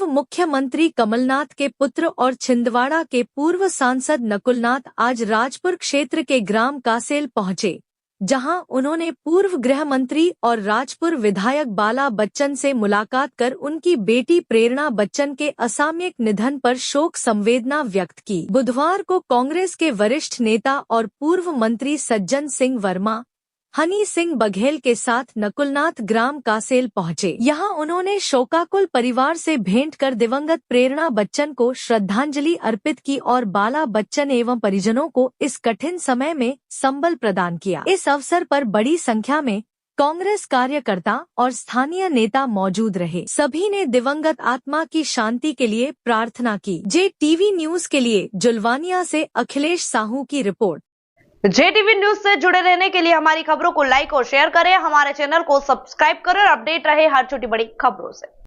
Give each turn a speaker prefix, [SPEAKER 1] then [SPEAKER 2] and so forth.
[SPEAKER 1] मुख्यमंत्री कमलनाथ के पुत्र और छिंदवाड़ा के पूर्व सांसद नकुलनाथ आज राजपुर क्षेत्र के ग्राम कासेल पहुंचे, जहां उन्होंने पूर्व गृह मंत्री और राजपुर विधायक बाला बच्चन से मुलाकात कर उनकी बेटी प्रेरणा बच्चन के असामयिक निधन पर शोक संवेदना व्यक्त की। बुधवार को कांग्रेस के वरिष्ठ नेता और पूर्व मंत्री सज्जन सिंह वर्मा, हनी सिंह बघेल के साथ नकुलनाथ ग्राम कासेल पहुंचे। यहां उन्होंने शोकाकुल परिवार से भेंट कर दिवंगत प्रेरणा बच्चन को श्रद्धांजलि अर्पित की और बाला बच्चन एवं परिजनों को इस कठिन समय में संबल प्रदान किया। इस अवसर पर बड़ी संख्या में कांग्रेस कार्यकर्ता और स्थानीय नेता मौजूद रहे। सभी ने दिवंगत आत्मा की शांति के लिए प्रार्थना की। JTV न्यूज के लिए जुलवानिया से अखिलेश साहू की रिपोर्ट।
[SPEAKER 2] JTV न्यूज से जुड़े रहने के लिए हमारी खबरों को लाइक और शेयर करें, हमारे चैनल को सब्सक्राइब करें और अपडेट रहे हर छोटी बड़ी खबरों से।